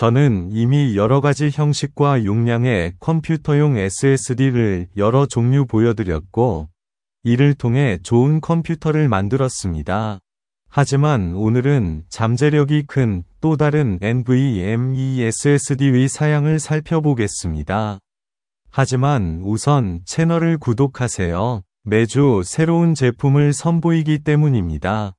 저는 이미 여러가지 형식과 용량의 컴퓨터용 SSD를 여러 종류 보여드렸고, 이를 통해 좋은 컴퓨터를 만들었습니다. 하지만 오늘은 잠재력이 큰 또 다른 NVMe SSD의 사양을 살펴보겠습니다. 하지만 우선 채널을 구독하세요. 매주 새로운 제품을 선보이기 때문입니다.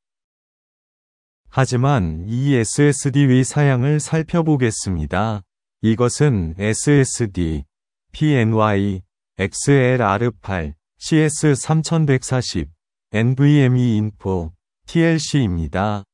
하지만 이 SSD의 사양을 살펴보겠습니다. 이것은 SSD, PNY, XLR8, CS3140, NVMe Info, TLC입니다.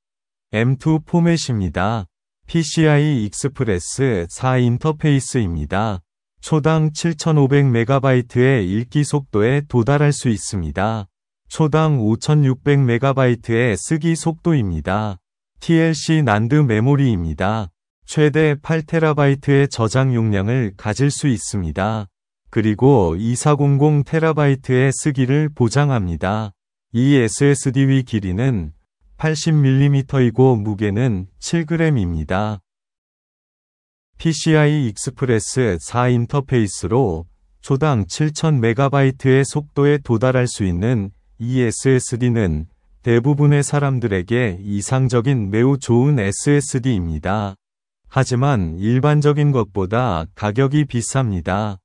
M2 포맷입니다. PCI Express 4 인터페이스입니다. 초당 7500MB의 읽기 속도에 도달할 수 있습니다. 초당 5600MB의 쓰기 속도입니다. TLC 난드 메모리입니다. 최대 8TB의 저장 용량을 가질 수 있습니다. 그리고 2400TB의 쓰기를 보장합니다. 이 SSD의 길이는 80mm이고 무게는 7g입니다. PCI Express 4 인터페이스로 초당 7000MB의 속도에 도달할 수 있는 이 SSD는 대부분의 사람들에게 이상적인 매우 좋은 SSD입니다. 하지만 일반적인 것보다 가격이 비쌉니다.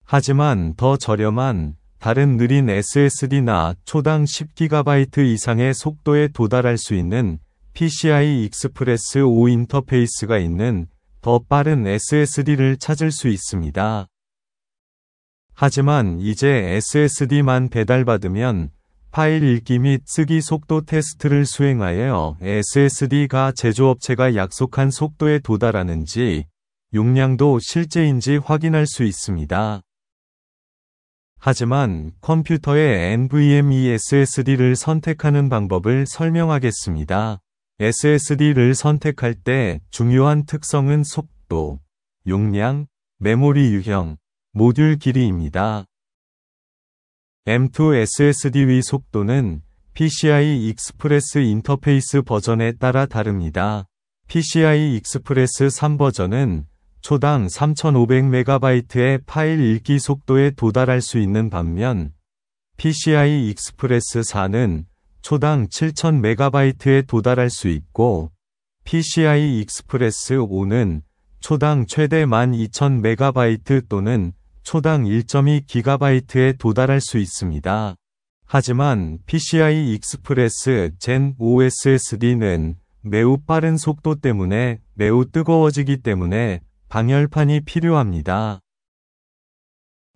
하지만 더 저렴한 다른 느린 SSD나 초당 10GB 이상의 속도에 도달할 수 있는 PCI Express 5 인터페이스가 있는 더 빠른 SSD를 찾을 수 있습니다. 하지만 이제 SSD만 배달받으면 파일 읽기 및 쓰기 속도 테스트를 수행하여 SSD가 제조업체가 약속한 속도에 도달하는지 용량도 실제인지 확인할 수 있습니다. 하지만 컴퓨터의 NVMe SSD를 선택하는 방법을 설명하겠습니다. SSD를 선택할 때 중요한 특성은 속도, 용량, 메모리 유형, 모듈 길이입니다. M2 SSD의 속도는 PCI Express 인터페이스 버전에 따라 다릅니다. PCI Express 3 버전은 초당 3500MB의 파일 읽기 속도에 도달할 수 있는 반면 PCI Express 4는 초당 7000MB에 도달할 수 있고 PCI Express 5는 초당 최대 12000MB 또는 초당 1.2GB에 도달할 수 있습니다. 하지만 PCI Express Gen 5 SSD는 매우 빠른 속도 때문에 매우 뜨거워지기 때문에 방열판이 필요합니다.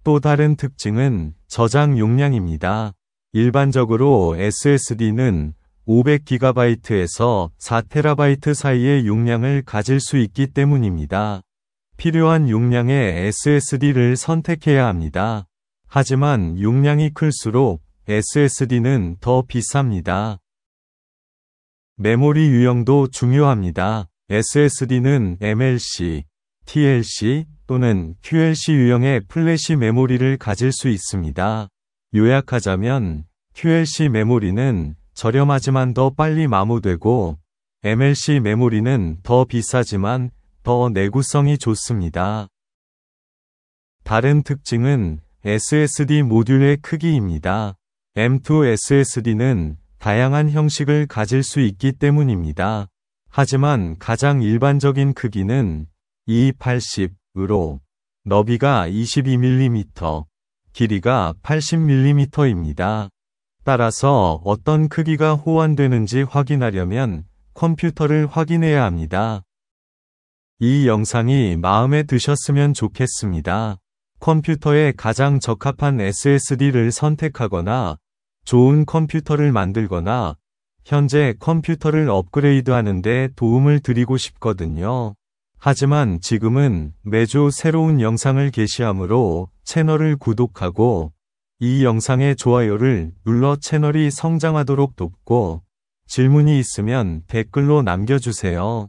또 다른 특징은 저장 용량입니다. 일반적으로 SSD는 500GB에서 4TB 사이의 용량을 가질 수 있기 때문입니다. 필요한 용량의 SSD를 선택해야 합니다. 하지만 용량이 클수록 SSD는 더 비쌉니다. 메모리 유형도 중요합니다. SSD는 MLC, TLC 또는 QLC 유형의 플래시 메모리를 가질 수 있습니다. 요약하자면 QLC 메모리는 저렴하지만 더 빨리 마모되고 MLC 메모리는 더 비싸지만 더 내구성이 좋습니다. 다른 특징은 SSD 모듈의 크기입니다. M2 SSD는 다양한 형식을 가질 수 있기 때문입니다. 하지만 가장 일반적인 크기는 280으로 너비가 22mm, 길이가 80mm입니다. 따라서 어떤 크기가 호환되는지 확인하려면 컴퓨터를 확인해야 합니다. 이 영상이 마음에 드셨으면 좋겠습니다. 컴퓨터에 가장 적합한 SSD를 선택하거나 좋은 컴퓨터를 만들거나 현재 컴퓨터를 업그레이드하는 데 도움을 드리고 싶거든요. 하지만 지금은 매주 새로운 영상을 게시하므로 채널을 구독하고 이 영상의 좋아요를 눌러 채널이 성장하도록 돕고 질문이 있으면 댓글로 남겨주세요.